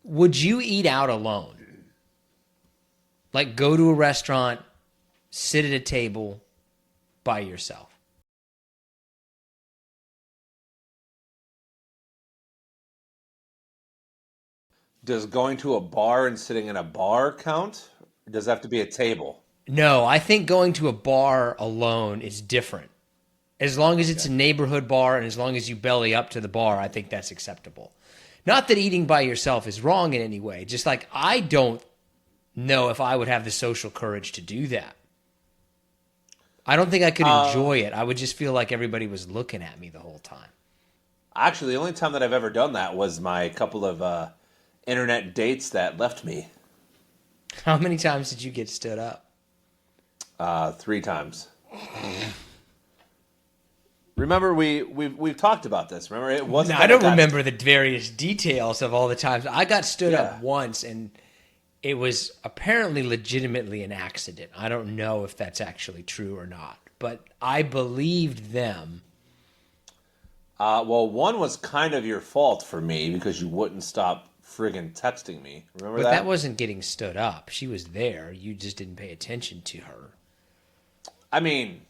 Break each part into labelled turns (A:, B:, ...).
A: Would you eat out alone? Like go to a restaurant, sit at a table by yourself?
B: Does going to a bar and sitting in a bar count? Or does it have to be a table?
A: No, I think going to a bar alone is different. As long as it's
B: Okay.
A: a neighborhood bar and as long as you belly up to the bar, I think that's acceptable. Not that eating by yourself is wrong in any way. Just like I don't know if I would have the social courage to do that. I don't think I could
B: Uh,
A: enjoy it. I would just feel like everybody was looking at me the whole time.
B: Actually, the only time that I've ever done that was my couple of internet dates that left me
A: How many times did you get stood up?
B: 3 times. Remember, we've talked about this. Remember, it
A: No,
B: wasn't
A: I
B: that I
A: don't
B: got.
A: remember the various details of all the times. I got stood
B: Yeah.
A: up once, and it was apparently legitimately an accident. I don't know if that's actually true or not, but I believed them.
B: Well, one was kind of your fault for me because you wouldn't stop friggin' texting me. Remember
A: But that
B: that?
A: wasn't getting stood up. She was there. You just didn't pay attention to her.
B: I mean,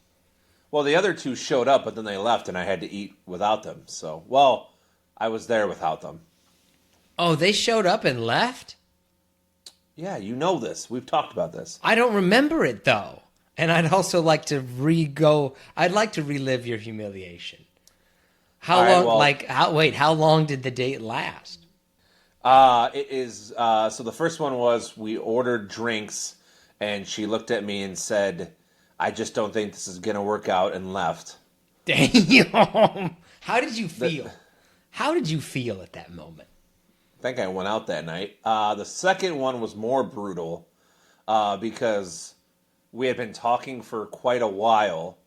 B: well, the other two showed up, but then they left, and I had to eat without them. So, well, I was there without them.
A: Oh, they showed up and left?
B: Yeah, you know this. We've talked about this.
A: I don't remember it though. And I'd also like to I'd like to relive your humiliation. How
B: All right,
A: long
B: well,
A: how long did the date last?
B: it is. So the first one was we ordered drinks, and she looked at me and said, "I just don't think this is gonna work out," and left.
A: Damn. How did you
B: The,
A: feel? How did you feel at that moment?
B: I think I went out that night. The second one was more brutal because we had been talking for quite a while.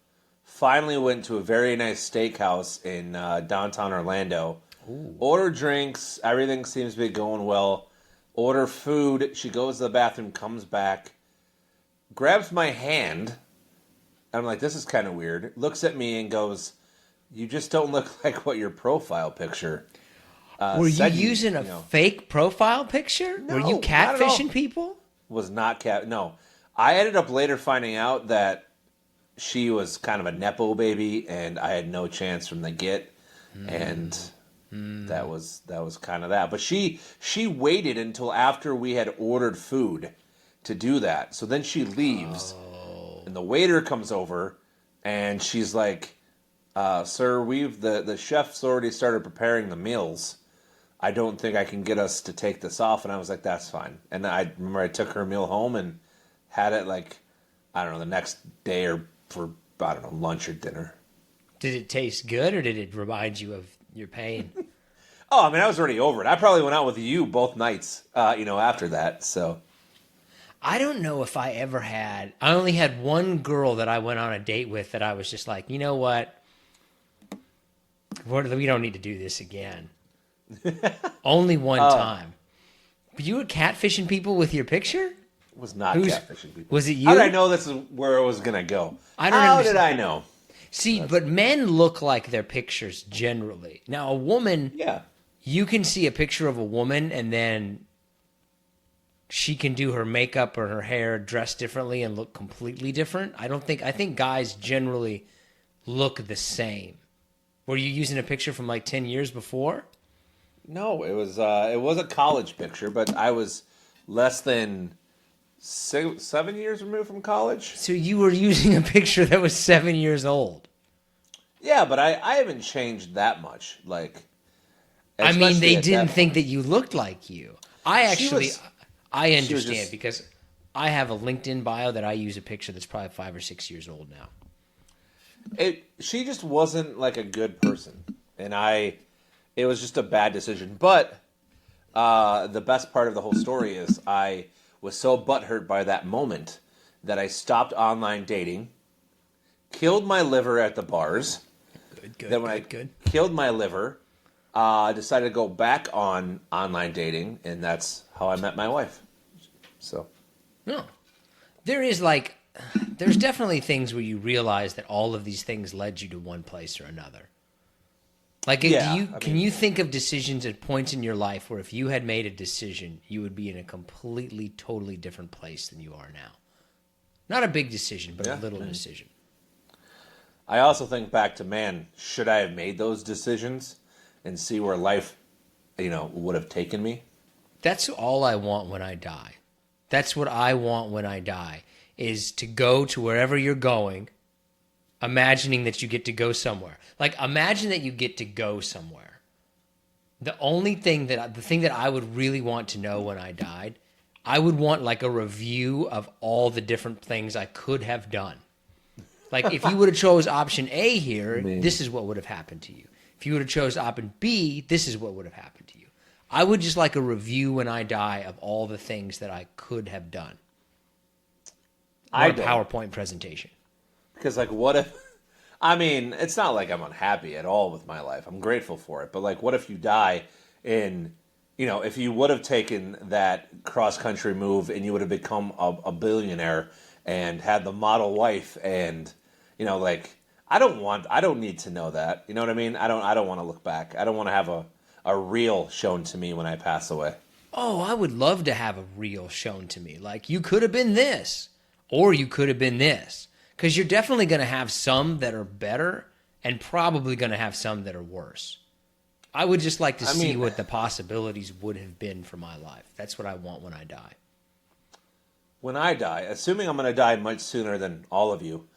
B: Finally went to a very nice steakhouse in downtown Orlando.
A: Ooh.
B: Order drinks. Everything seems to be going well. Order food. She goes to the bathroom, comes back, grabs my hand. I'm like, this is kind of weird. Looks at me and goes, "You just don't look like what your profile picture
A: Were you
B: said
A: using a
B: you know."
A: fake profile picture? Were you
B: No, not at all.
A: catfishing people?
B: Was not cat. No, I ended up later finding out that she was kind of a nepo baby, and I had no chance from the get, and that was kind of that. But she waited until after we had ordered food to do that. So then she leaves, and the waiter comes over, and she's like, "Sir, the chef's already started preparing the meals. I don't think I can get us to take this off." And I was like, "That's fine." And I remember I took her meal home and had it like, I don't know, the next day or for, I don't know, lunch or dinner.
A: Did it taste good or did it remind you of your pain?
B: Oh, I mean, I was already over it. I probably went out with you both nights, after that. So,
A: I don't know if I ever had. I only had one girl that I went on a date with that I was just like, you know what? We don't need to do this again. Only one time. But you were catfishing people with your picture?
B: was not
A: Who's
B: catfishing people.
A: was it
B: How did I
A: you?
B: know this is where it was going to go?
A: I don't
B: How did
A: understand.
B: I know?
A: See, but men look like their pictures generally. Now, a woman,
B: Yeah.
A: you can see a picture of a woman and then she can do her makeup or her hair, dress differently and look completely different. I think guys generally look the same. Were you using a picture from like 10 years before?
B: No, it was a college picture, but I was less than 7 years removed from college.
A: So you were using a picture that was 7 years old.
B: Yeah, but I haven't changed that much. Like,
A: I mean,
B: especially
A: they
B: at
A: didn't
B: that
A: think
B: point.
A: that you looked like you.
B: She was
A: I
B: she was
A: understand
B: just
A: because I have a LinkedIn bio that I use a picture that's probably 5 or 6 years old now.
B: she just wasn't like a good person, and it was just a bad decision. But the best part of the whole story is I was so butthurt by that moment that I stopped online dating, killed my liver at the bars.
A: Good,
B: Then
A: good,
B: when I
A: good, good.
B: killed my liver, I decided to go back on online dating, and that's how I met my wife. So,
A: No. There is like, there's definitely things where you realize that all of these things led you to one place or another. Like,
B: Yeah,
A: can you think of decisions at points in your life where if you had made a decision, you would be in a completely, totally different place than you are now? Not a big decision, but a little decision.
B: I also think back to, man, should I have made those decisions and see where life, would have taken me?
A: That's all I want when I die. That's what I want when I die, is to go to wherever you're going, imagining that you get to go somewhere. Like, imagine that you get to go somewhere. The thing that I would really want to know when I died, I would want like a review of all the different things I could have done. Like, if you would have chose option A here, this is what would have happened to you. If you would have chose option B, this is what would have happened to you. I would just like a review when I die of all the things that I could have done. Or a PowerPoint presentation.
B: Because, like, what if... I mean, it's not like I'm unhappy at all with my life. I'm grateful for it. But, like, what if you die in... if you would have taken that cross-country move and you would have become a billionaire and had the model wife and... I don't need to know that. You know what I mean? I don't want to look back. I don't want to have a reel shown to me when I pass away.
A: Oh, I would love to have a reel shown to me. Like, you could have been this, or you could have been this. Because you're definitely going to have some that are better and probably going to have some that are worse. I would just like to see what the possibilities would have been for my life. That's what I want when I die.
B: When I die, assuming I'm going to die much sooner than all of you,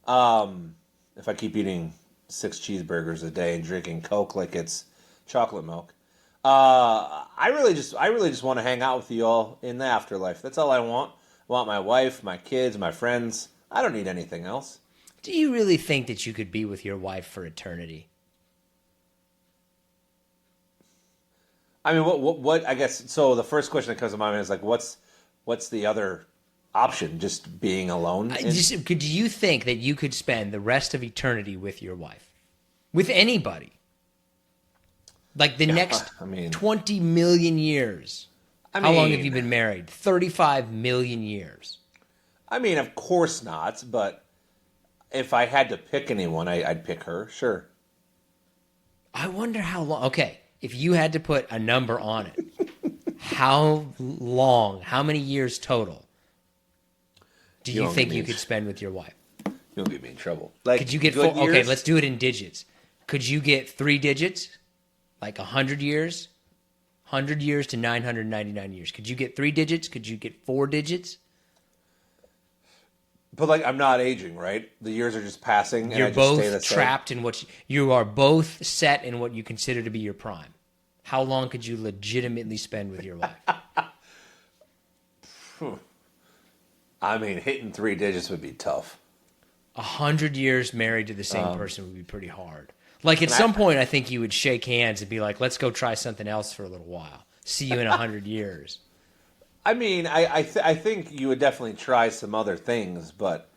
B: if I keep eating 6 cheeseburgers a day and drinking Coke like it's chocolate milk, I really just want to hang out with you all in the afterlife. That's all I want. I want my wife, my kids, my friends. I don't need anything else.
A: Do you really think that you could be with your wife for eternity?
B: I mean, what? I guess so. The first question that comes to my mind is like, what's the other option? Just being alone?
A: Do you think that you could spend the rest of eternity with your wife, with anybody, like the next 20 million years? How long have you been married? 35 million years.
B: I mean, of course not. But if I had to pick anyone, I'd pick her. Sure.
A: I wonder how long. Okay. If you had to put a number on it, how long, how many years total do you think you could spend with your wife?
B: You'll get me in trouble. Like,
A: could you get four? Okay, let's do it in digits. Could you get 3 digits? Like 100 years? 100 years to 999 years. Could you get 3 digits? Could you get 4 digits?
B: But like, I'm not aging, right? The years are just passing.
A: You're both trapped in what you are both set in what you consider to be your prime. How long could you legitimately spend with your wife?
B: I mean, hitting 3 digits would be tough.
A: 100 years married to the same person would be pretty hard. Like, at some point, I think you would shake hands and be like, let's go try something else for a little while. See you in 100 years.
B: I mean, I think you would definitely try some other things, but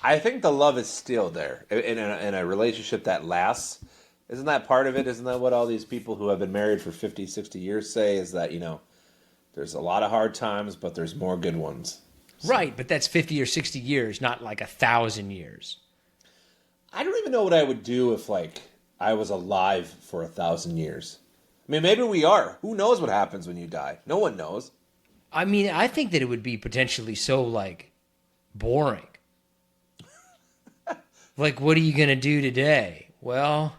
B: I think the love is still there in a relationship that lasts. Isn't that part of it? Isn't that what all these people who have been married for 50, 60 years say, is that, there's a lot of hard times, but there's more good ones.
A: So. Right, but that's 50 or 60 years, not like 1,000 years.
B: I don't even know what I would do if, like, I was alive for 1,000 years. I mean, maybe we are. Who knows what happens when you die? No one knows.
A: I mean, I think that it would be potentially so, like, boring. Like, what are you going to do today? Well,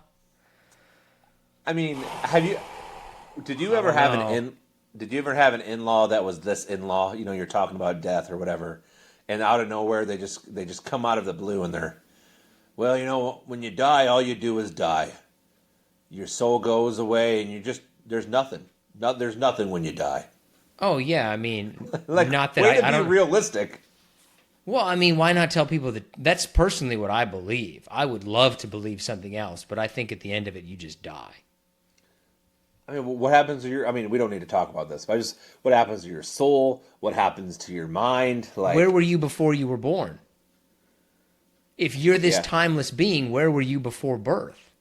B: I mean, did you ever have an in-law that was this in-law? You're talking about death or whatever, and out of nowhere they just come out of the blue and they're, well, when you die, all you do is die. Your soul goes away and there's nothing. There's nothing when you die.
A: Oh, yeah, I mean,
B: like,
A: not that
B: way
A: I
B: to be realistic.
A: Well, I mean, why not tell people that's personally what I believe. I would love to believe something else, but I think at the end of it, you just die.
B: I mean, what happens to we don't need to talk about this, but what happens to your soul? What happens to your mind? Like,
A: where were you before you were born? If you're this timeless being, where were you before birth?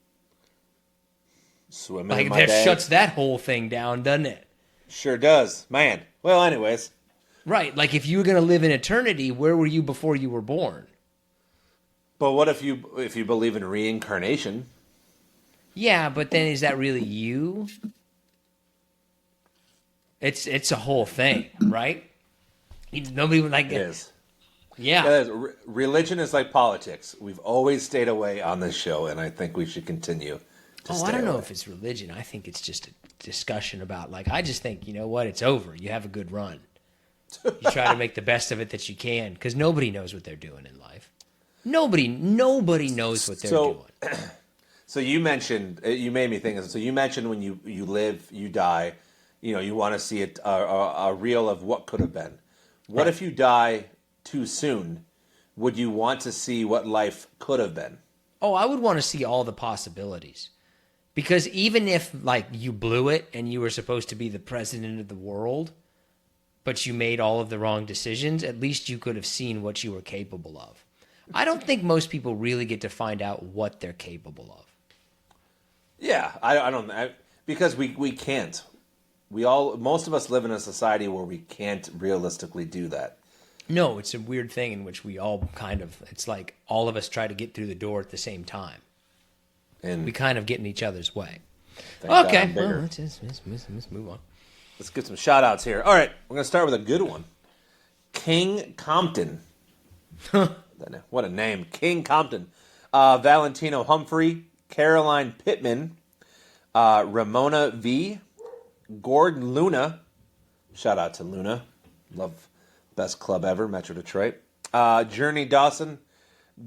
B: Swimming
A: like,
B: in my
A: that
B: bag.
A: Shuts that whole thing down, doesn't it?
B: Sure does. Man. Well, anyways.
A: Right. Like, if you were going to live in eternity, where were you before you were born?
B: But what if you believe in reincarnation?
A: Yeah, but then is that really you? It's a whole thing, right? Nobody would like
B: It is.
A: Yeah.
B: Yeah, religion is like politics. We've always stayed away on this show, and I think we should continue to stay
A: I don't know
B: away.
A: if it's religion. I think it's just a discussion about, like, I just think, you know what? It's over. You have a good run. You try to make the best of it that you can, because nobody knows what they're doing in life. Nobody knows what they're doing.
B: So you mentioned, you made me think. So you mentioned when you live, you die. You want to see a reel of what could have been. What if you die too soon? Would you want to see what life could have been?
A: Oh, I would want to see all the possibilities. Because even if, like, you blew it and you were supposed to be the president of the world, but you made all of the wrong decisions, at least you could have seen what you were capable of. I don't think most people really get to find out what they're capable of.
B: Yeah, I don't, because we can't. Most of us live in a society where we can't realistically do that.
A: No, it's a weird thing in which we all it's like all of us try to get through the door at the same time. And we kind of get in each other's way. Okay, well, let's move on.
B: Let's get some shout-outs here. All right, we're going to start with a good one. King Compton. What a name. King Compton. Valentino Humphrey, Caroline Pittman, Ramona V, Gordon Luna. Shout out to Luna. Love, best club ever, Metro Detroit. Journey Dawson,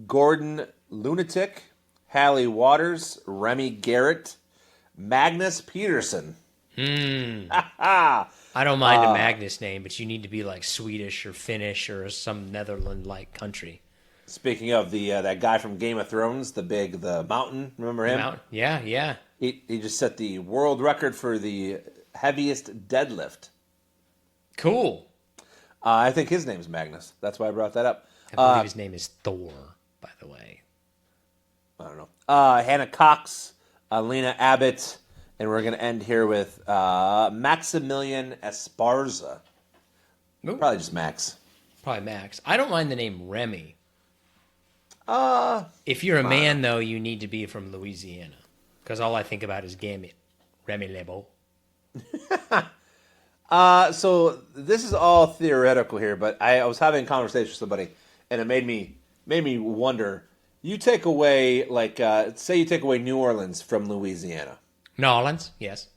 B: Gordon Lunatic, Halle Waters, Remy Garrett, Magnus Peterson.
A: I don't mind a Magnus name, but you need to be like Swedish or Finnish or some Netherland-like country.
B: Speaking of that guy from Game of Thrones, the Mountain, remember him?
A: Yeah.
B: He just set the world record for the heaviest deadlift.
A: Cool.
B: I think his name's Magnus. That's why I brought that up.
A: I believe his name is Thor, by the way.
B: I don't know. Hannah Cox, Lena Abbott, and we're going to end here with Maximilian Esparza.
A: Ooh.
B: Probably just Max.
A: Probably Max. I don't mind the name Remy. If you're a man, though, you need to be from Louisiana. Because all I think about is Gambit. Remy Lebo.
B: So this is all theoretical here, but I was having a conversation with somebody, and it made me wonder. You take away, like, say you take away New Orleans from Louisiana.
A: New Orleans, yes.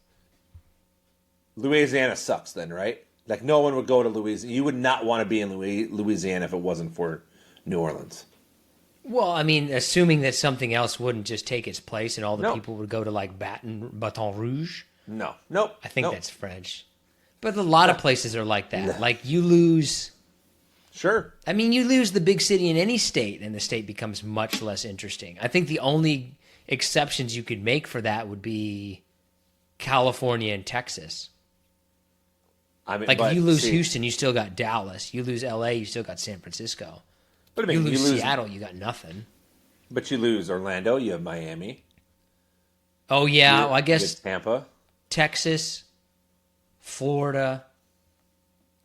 B: Louisiana sucks then, right? Like, no one would go to Louisiana. You would not want to be in Louisiana if it wasn't for New Orleans.
A: Well, I mean, assuming that something else wouldn't just take its place and all the people would go to, like, Baton Rouge.
B: No. Nope.
A: I think that's French. But a lot of places are like that.
B: No.
A: Like, you lose...
B: Sure.
A: I mean, you lose the big city in any state, and the state becomes much less interesting. I think the only exceptions you could make for that would be California and Texas. I mean, like, if you lose Houston, you still got Dallas. You lose L.A., you still got San Francisco. But I mean, you lose Seattle, you got nothing.
B: But you lose Orlando, you have Miami.
A: Oh, yeah. Well, I guess
B: Tampa.
A: Texas, Florida,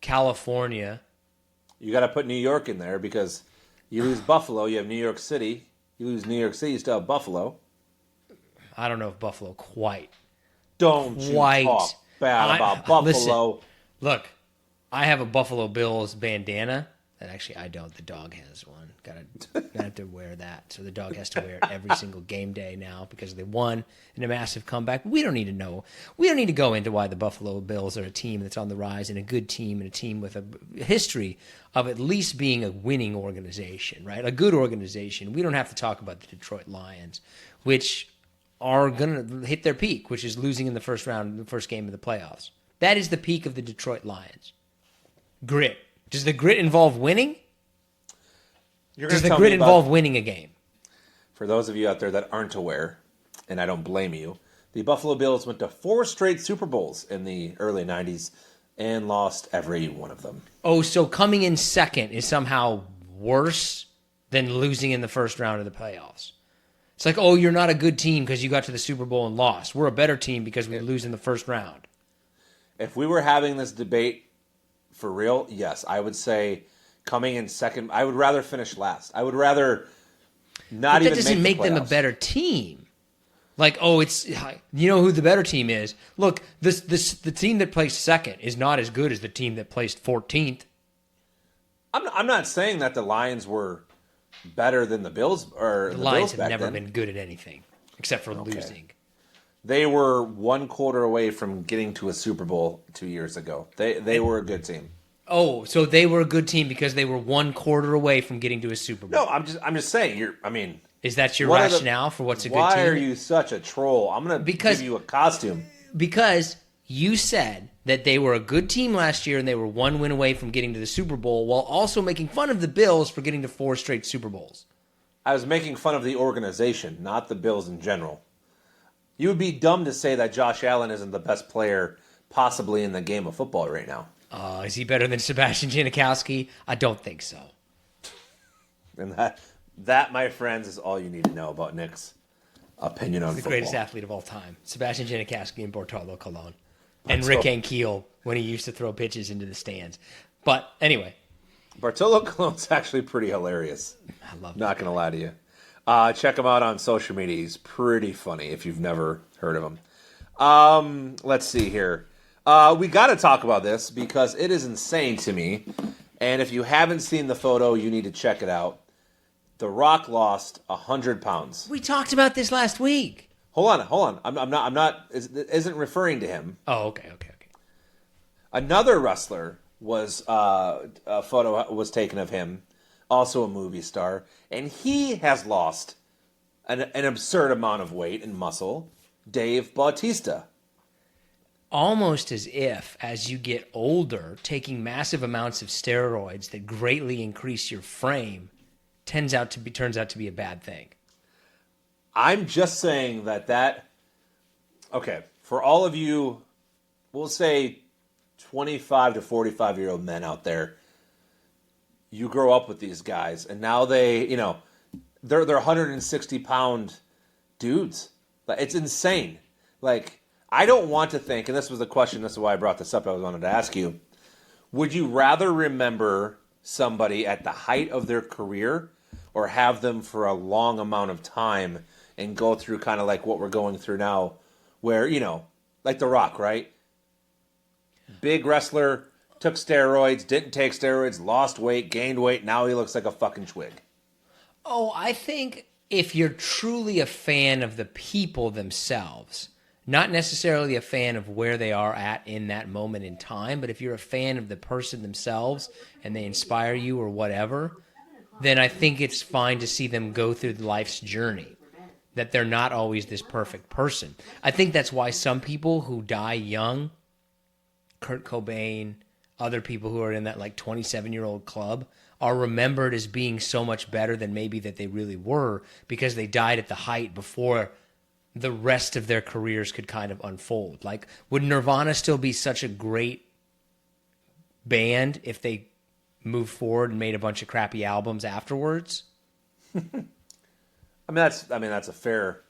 A: California.
B: You got to put New York in there because you lose Buffalo, you have New York City. You lose New York City, you still have Buffalo.
A: I don't know if Buffalo quite.
B: Don't you talk bad about Buffalo.
A: Listen, look, I have a Buffalo Bills bandana. That actually I don't. The dog has one. Gotta have to wear that. So the dog has to wear it every single game day now because they won in a massive comeback. We don't need to know. We don't need to go into why the Buffalo Bills are a team that's on the rise and a good team and a team with a history of at least being a winning organization, right? A good organization. We don't have to talk about the Detroit Lions, which are going to hit their peak, which is losing in the first round, the first game of the playoffs. That is the peak of the Detroit Lions. Grit. Does the grit involve winning? Does the grit involve winning a game?
B: For those of you out there that aren't aware, and I don't blame you, the Buffalo Bills went to 4 straight Super Bowls in the early 90s and lost every one of them.
A: Oh, so coming in second is somehow worse than losing in the first round of the playoffs. It's like, oh, you're not a good team because you got to the Super Bowl and lost. We're a better team because we lose in the first round.
B: If we were having this debate for real, yes, I would say coming in second, I would rather finish last. I would rather not even make the playoffs.
A: That doesn't make them a better team. Like, oh, it's you know who the better team is. Look, the team that placed second is not as good as the team that placed 14th.
B: I'm not saying that the Lions were better than the Bills or
A: The
B: the
A: Lions
B: Bills
A: have
B: back
A: never
B: then.
A: been good at anything except for losing.
B: They were one quarter away from getting to a Super Bowl 2 years ago. They were a good team.
A: Oh, so they were a good team because they were one quarter away from getting to a Super Bowl.
B: No, I'm just saying.
A: Is that your rationale for what's a good team?
B: Why are you such a troll? I'm going to give you a costume.
A: Because you said that they were a good team last year and they were one win away from getting to the Super Bowl while also making fun of the Bills for getting to 4 straight Super Bowls.
B: I was making fun of the organization, not the Bills in general. You would be dumb to say that Josh Allen isn't the best player possibly in the game of football right now.
A: Is he better than Sebastian Janikowski? I don't think so.
B: And that, my friends, is all you need to know about Nick's opinion on
A: He's the
B: football.
A: greatest athlete of all time. Sebastian Janikowski and Bartolo Colon. And Rick Ankiel when he used to throw pitches into the stands. But anyway.
B: Bartolo Colon's actually pretty hilarious.
A: I love
B: Not going to lie to you. Check him out on social media. He's pretty funny if you've never heard of him. Let's see here. We got to talk about this because it is insane to me. And if you haven't seen the photo, you need to check it out. The Rock lost 100 pounds.
A: We talked about this last week.
B: Hold on. I'm not. Isn't referring to him.
A: Oh, okay.
B: Another wrestler was a photo was taken of him, also a movie star, and he has lost an absurd amount of weight and muscle. Dave Bautista.
A: Almost as if, as you get older, taking massive amounts of steroids that greatly increase your frame turns out to be a bad thing.
B: I'm just saying that okay, for all of you, we'll say 25 to 45-year-old men out there, you grow up with these guys, and now they're 160-pound dudes. It's insane. Like, I don't want to think, and this was the question, this is why I brought this up, I wanted to ask you, would you rather remember somebody at the height of their career or have them for a long amount of time and go through kind of like what we're going through now where, like The Rock, right? Big wrestler, took steroids, didn't take steroids, lost weight, gained weight, now he looks like a fucking twig.
A: Oh, I think if you're truly a fan of the people themselves, not necessarily a fan of where they are at in that moment in time, but if you're a fan of the person themselves and they inspire you or whatever, then I think it's fine to see them go through life's journey, that they're not always this perfect person. I think that's why some people who die young, Kurt Cobain, other people who are in that like 27-year-old club, are remembered as being so much better than maybe that they really were because they died at the height before the rest of their careers could kind of unfold. Like, would Nirvana still be such a great band if they moved forward and made a bunch of crappy albums afterwards?
B: That's a fair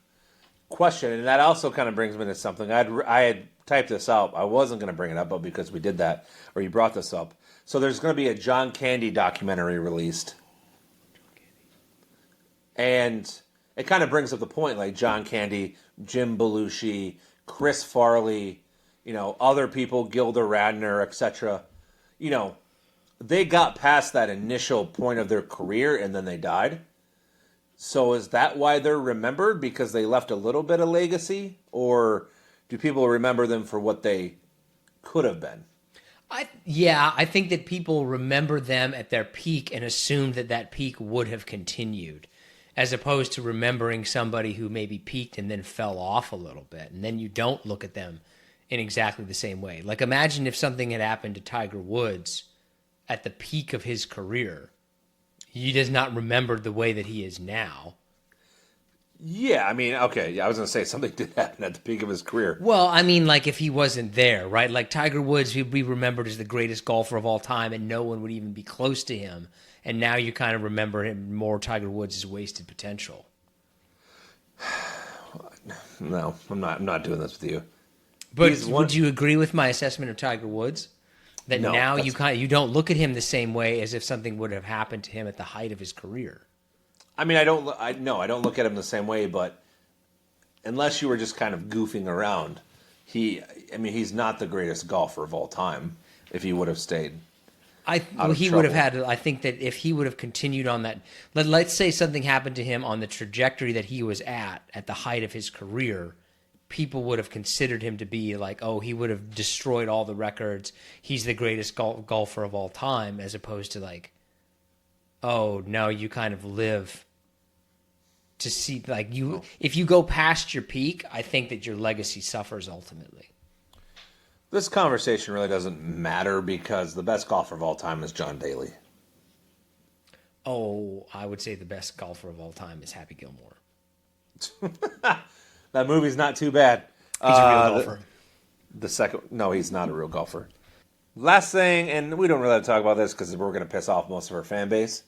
B: question, and that also kind of brings me to something. I had typed this out. I wasn't going to bring it up, but because we did that, or you brought this up. So there's going to be a John Candy documentary released, and it kind of brings up the point, like John Candy, Jim Belushi, Chris Farley, other people, Gilda Radner, etc. They got past that initial point of their career and then they died. So is that why they're remembered? Because they left a little bit of legacy? Or do people remember them for what they could have been?
A: I think that people remember them at their peak and assume that peak would have continued, as opposed to remembering somebody who maybe peaked and then fell off a little bit. And then you don't look at them in exactly the same way. Like, imagine if something had happened to Tiger Woods at the peak of his career. He does not remember the way that he is now.
B: Yeah, okay. Yeah, I was going to say something did happen at the peak of his career.
A: Well, like if he wasn't there, right? Like Tiger Woods would be remembered as the greatest golfer of all time and no one would even be close to him. And now you kind of remember him more Tiger Woods' wasted potential.
B: No, I'm not doing this with you.
A: But would you agree with my assessment of Tiger Woods? That
B: no,
A: now you don't look at him the same way as if something would have happened to him at the height of his career.
B: I don't look at him the same way, but unless you were just kind of goofing around, he's not the greatest golfer of all time if he would have stayed.
A: He would have had. I think that if he would have continued on that, let's say something happened to him on the trajectory that he was at the height of his career, people would have considered him to be like, oh, he would have destroyed all the records. He's the greatest golfer of all time, as opposed to like, oh, no, you kind of live to see like you. If you go past your peak, I think that your legacy suffers ultimately.
B: This conversation really doesn't matter because the best golfer of all time is John Daly.
A: Oh, I would say the best golfer of all time is Happy Gilmore.
B: That movie's not too bad.
A: He's a real golfer.
B: No, he's not a real golfer. Last thing, and we don't really have to talk about this because we're going to piss off most of our fan base.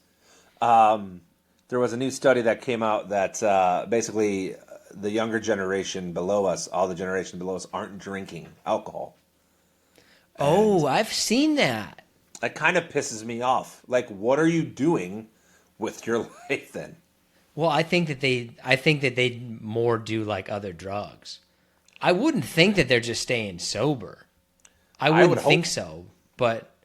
B: There was a new study that came out that basically the younger generation below us, all the generation below us, aren't drinking alcohol.
A: Oh, I've seen that.
B: That kind of pisses me off. Like, what are you doing with your life then?
A: Well, I think that they more do like other drugs. I wouldn't think that they're just staying sober. I wouldn't think so, but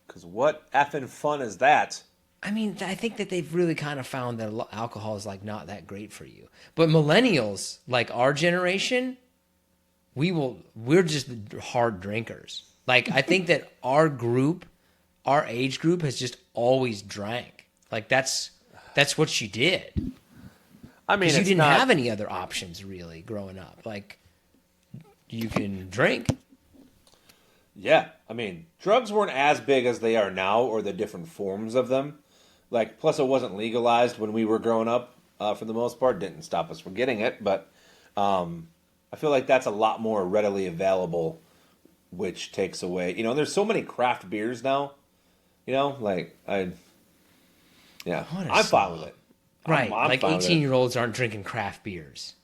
B: because what effing fun is that?
A: I mean, I think that they've really kind of found that alcohol is like not that great for you. But millennials, like our generation, we're just hard drinkers. Like, I think that our age group has just always drank. Like, that's what you did.
B: I mean,
A: because you didn't have any other options, really, growing up. Like, you can drink.
B: Yeah. I mean, drugs weren't as big as they are now, or the different forms of them. Like, plus it wasn't legalized when we were growing up, for the most part. Didn't stop us from getting it, but I feel like that's a lot more readily available, which takes away, there's so many craft beers now, I'm fine with it.
A: Right,
B: I'm
A: like 18-year-olds aren't drinking craft beers.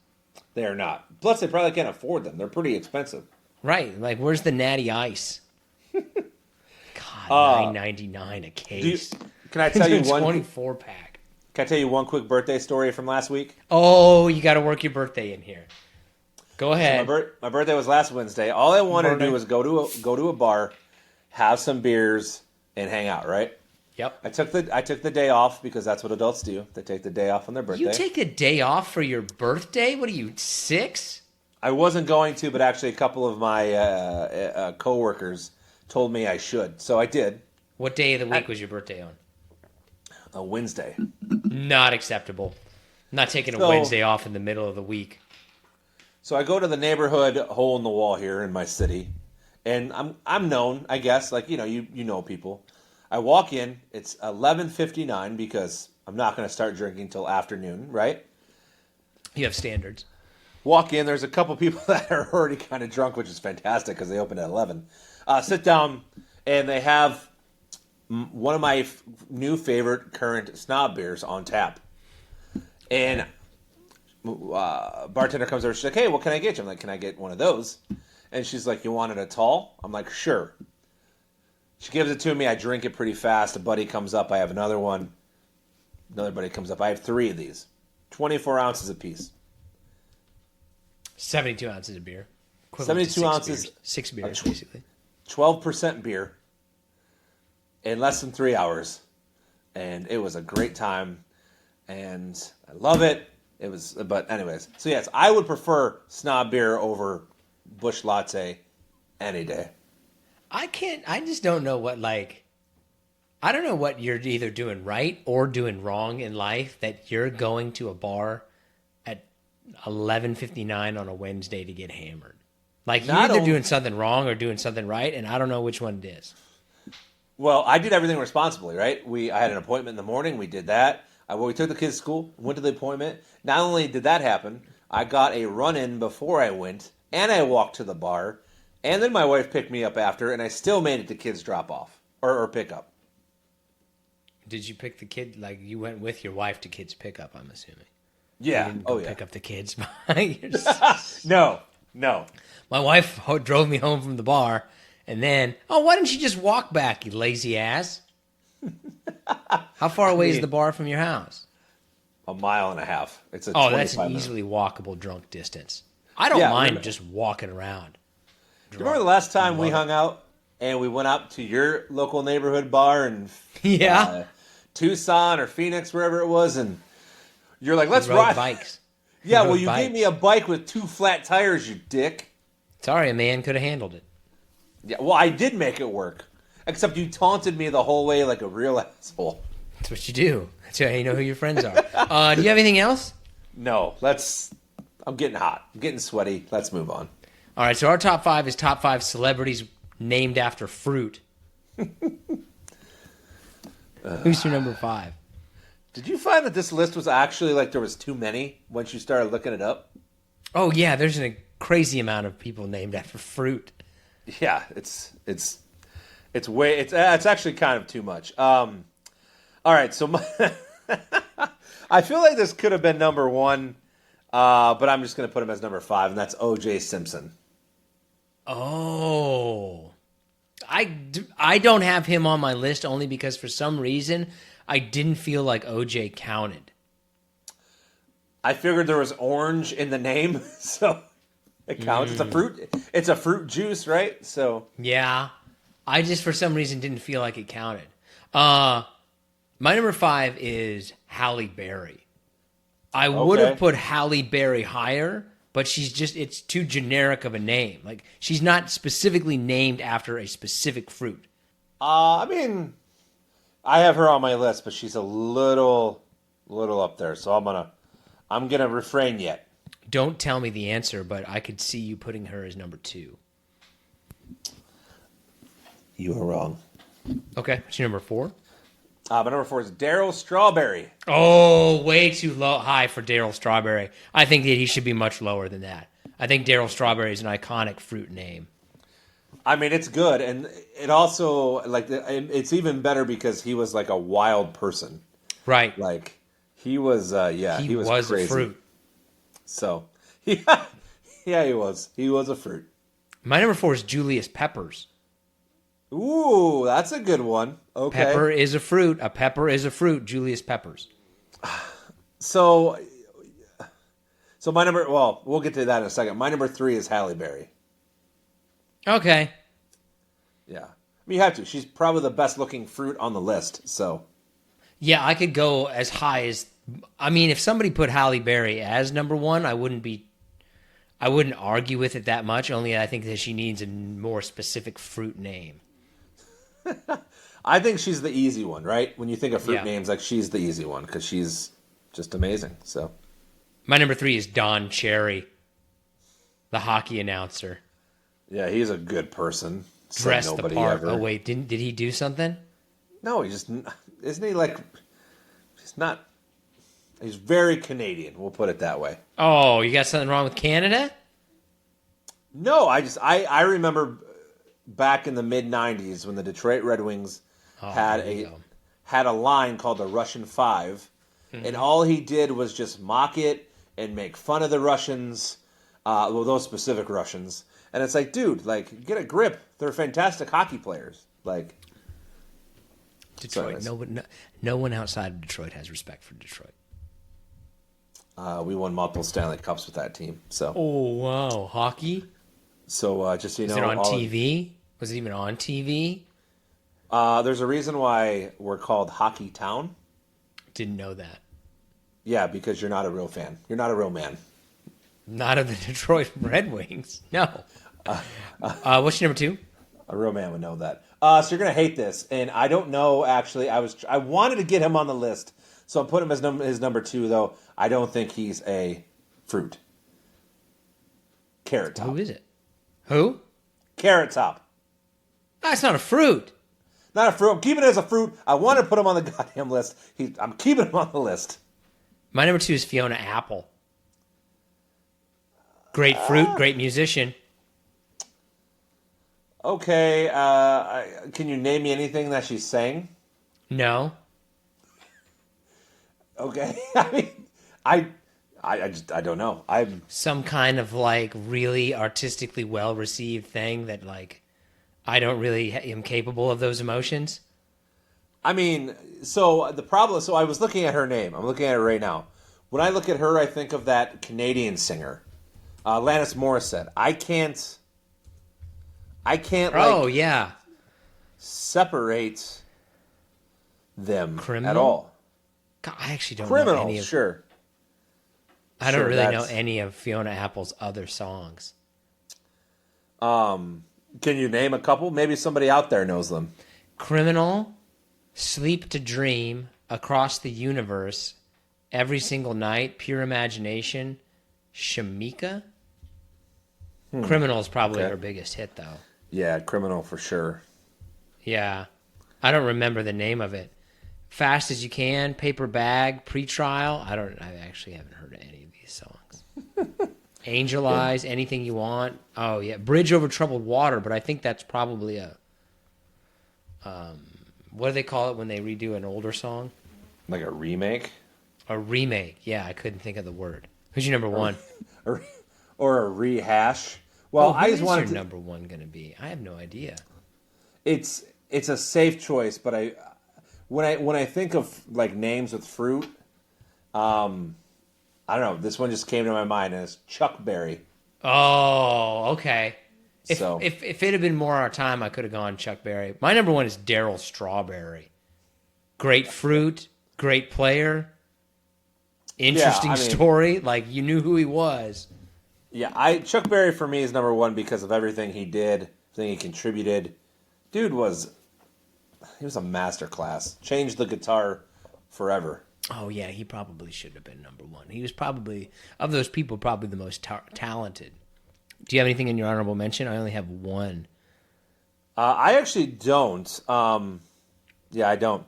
B: They're not. Plus, they probably can't afford them. They're pretty expensive.
A: Right, like where's the Natty Ice? God, $9.99 a case.
B: Can I tell you one
A: 24-pack?
B: Can I tell you one quick birthday story from last week?
A: Oh, you got to work your birthday in here. Go ahead.
B: So my birthday was last Wednesday. All I wanted to do was go to a bar, have some beers, and hang out. Right?
A: Yep.
B: I took the day off because that's what adults do. They take the day off on their birthday.
A: You take a day off for your birthday? What are you, 6?
B: I wasn't going to, but actually a couple of my coworkers told me I should, so I did.
A: What day of the week was your birthday on?
B: A Wednesday.
A: Not acceptable. I'm not taking a Wednesday off in the middle of the week.
B: So I go to the neighborhood hole in the wall here in my city, and I'm known, I guess, like you know people. I walk in, it's 11:59 because I'm not going to start drinking till afternoon, right?
A: You have standards.
B: Walk in, there's a couple people that are already kind of drunk, which is fantastic because they opened at 11. Sit down, and they have one of my new favorite current snob beers on tap. And bartender comes over, she's like, hey, what can I get you? I'm like, can I get one of those? And she's like, you want it a tall? I'm like, sure. She gives it to me. I drink it pretty fast. A buddy comes up. I have another one. Another buddy comes up. I have 3 of these. 24 ounces apiece.
A: 72 ounces of beer.
B: 72 ounces.
A: 6 beers, basically.
B: 12% beer in less than 3 hours. And it was a great time. And I love it. But anyways. So yes, I would prefer snob beer over Busch Latte any day.
A: I just don't know I don't know what you're either doing right or doing wrong in life that you're going to a bar at 11:59 on a Wednesday to get hammered. Like, you're either doing something wrong or doing something right, and I don't know which one it is.
B: Well, I did everything responsibly, right? I had an appointment in the morning. We did that. We took the kids to school, went to the appointment. Not only did that happen, I got a run-in before I went, and I walked to the bar, and then my wife picked me up after, and I still made it to kids drop-off or pick-up.
A: Did you pick the kid? Like, you went with your wife to kids pick-up, I'm assuming.
B: Yeah.
A: You didn't go pick up the kids by yourself.
B: No.
A: My wife drove me home from the bar, and then, why didn't you just walk back, you lazy ass? How far away is the bar from your house?
B: a mile and a half. It's a
A: Oh, that's an
B: 25 minute.
A: easily walkable drunk distance. I don't
B: Yeah,
A: mind just walking around.
B: Do you remember the last time we hung out and we went out to your local neighborhood bar in Tucson or Phoenix, wherever it was, and you're like, let's ride
A: bikes.
B: Yeah, well, you gave me a bike with 2 flat tires, you dick.
A: Sorry, a man could have handled it.
B: Yeah, well, I did make it work. Except you taunted me the whole way like a real asshole.
A: That's what you do. That's how you know who your friends are. Do you have anything else?
B: No, I'm getting hot. I'm getting sweaty. Let's move on.
A: All right, so our top 5 is top 5 celebrities named after fruit. Who's your number 5?
B: Did you find that this list was actually like there was too many once you started looking it up?
A: Oh yeah, there's a crazy amount of people named after fruit.
B: Yeah, it's actually kind of too much. All right, so I feel like this could have been number 1, but I'm just going to put him as number 5, and that's O.J. Simpson.
A: Oh, I don't have him on my list only because for some reason I didn't feel like O.J. counted.
B: I figured there was orange in the name, so it counts. It's a fruit juice, right? So
A: yeah, I just for some reason didn't feel like it counted. My number 5 is Halle Berry. I would have put Halle Berry higher, but it's too generic of a name. Like she's not specifically named after a specific fruit.
B: I mean, I have her on my list, but she's a little up there, so I'm gonna refrain yet.
A: Don't tell me the answer, but I could see you putting her as number 2.
B: You are wrong.
A: Okay, what's your number 4?
B: My number 4 is Daryl Strawberry.
A: Oh, way too high for Daryl Strawberry. I think that he should be much lower than that. I think Daryl Strawberry is an iconic fruit name.
B: I mean, it's good, and it also it's even better because he was like a wild person,
A: right?
B: Like he was, he was crazy.
A: A fruit.
B: So, yeah, he was. He was a fruit.
A: My number 4 is Julius Peppers.
B: Ooh, that's a good one. Okay.
A: Pepper is a fruit. A pepper is a fruit. Julius Peppers.
B: So my number, we'll get to that in a second. My number 3 is Halle Berry.
A: Okay.
B: Yeah. I mean, you have to. She's probably the best looking fruit on the list, so.
A: Yeah, I could go as high as, I mean, if somebody put Halle Berry as number 1, I wouldn't argue with it that much, only I think that she needs a more specific fruit name.
B: I think she's the easy one, right? When you think of fruit names, like she's the easy one because she's just amazing. So,
A: my number 3 is Don Cherry, the hockey announcer.
B: Yeah, he's a good person.
A: Dressed the part. Ever. Oh wait, did he do something?
B: No, isn't he like? He's not. He's very Canadian. We'll put it that way.
A: Oh, you got something wrong with Canada?
B: No, I remember back in the mid '90s when the Detroit Red Wings had a line called the Russian 5, and all he did was just mock it and make fun of the Russians, those specific Russians. And it's like, dude, like get a grip. They're fantastic hockey players. Like
A: Detroit, no one outside of Detroit has respect for Detroit.
B: We won multiple Stanley Cups with that team. So.
A: Oh wow, hockey.
B: So just so you know,
A: was it on TV? Was it even on TV?
B: There's a reason why we're called Hockey Town.
A: Didn't know that.
B: Yeah, because you're not a real fan. You're not a real man. Not
A: of the Detroit Red Wings. No. What's your number 2?
B: A real man would know that. So you're gonna hate this, and I don't know. Actually, I wanted to get him on the list, so I put him as his number 2. Though I don't think he's a fruit. Carrot Top.
A: Who is it? Who?
B: Carrot Top.
A: That's not a fruit.
B: Not a fruit. I'm keeping it as a fruit. I want to put him on the goddamn list. I'm keeping him on the list.
A: My number 2 is Fiona Apple. Great fruit, great musician.
B: Okay, can you name me anything that she sang?
A: No.
B: Okay, I mean, I don't know. I'm
A: some kind of like really artistically well received thing that like I don't really am capable of those emotions.
B: I mean, so the problem. So I was looking at her name. I'm looking at it right now. when I look at her, I think of that Canadian singer, Alanis Morissette. I can't.
A: Oh yeah,
B: separate them
A: Criminal?
B: at all.
A: God, I actually don't know
B: Criminal,
A: any of.
B: sure.
A: I don't
B: Sure,
A: really know
B: that's-
A: any of Fiona Apple's other songs.
B: Can you name a couple? Maybe somebody out there knows them.
A: Criminal, Sleep to Dream, Across the Universe, Every Single Night, Pure Imagination, Shamika. Criminal is probably
B: Okay.
A: her biggest hit, though.
B: Yeah, Criminal for sure.
A: Yeah. I don't remember the name of it. Fast as You Can, Paper Bag, Pretrial. I actually haven't heard of any of these songs. Angel Eyes, Anything You Want. Oh, yeah. Bridge Over Troubled Water, but I think that's probably a... what do they call it when they redo an older song?
B: Like a remake?
A: A remake. Yeah, I couldn't think of the word. Who's your number one?
B: Or a rehash? Well,
A: Who
B: I just
A: is
B: wanted
A: your
B: to...
A: number one going to be? I have no idea.
B: It's a safe choice, but when I think of like names with fruit, I don't know. This one just came to my mind, and it's Chuck Berry.
A: Oh, okay. If
B: So-
A: if it had been more our time, I could have gone Chuck Berry. My number one is Daryl Strawberry. Great fruit, great player, interesting
B: I mean-
A: story. Like you knew who he was.
B: Yeah, Chuck Berry for me is number one because of everything he did, everything he contributed. Dude he was a masterclass. Changed the guitar forever.
A: Oh yeah, he probably should have been number one. He was probably of those people probably the most talented. Do you have anything in your honorable mention? I only have one.
B: I actually don't. Yeah, I don't.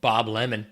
A: Bob Lemon.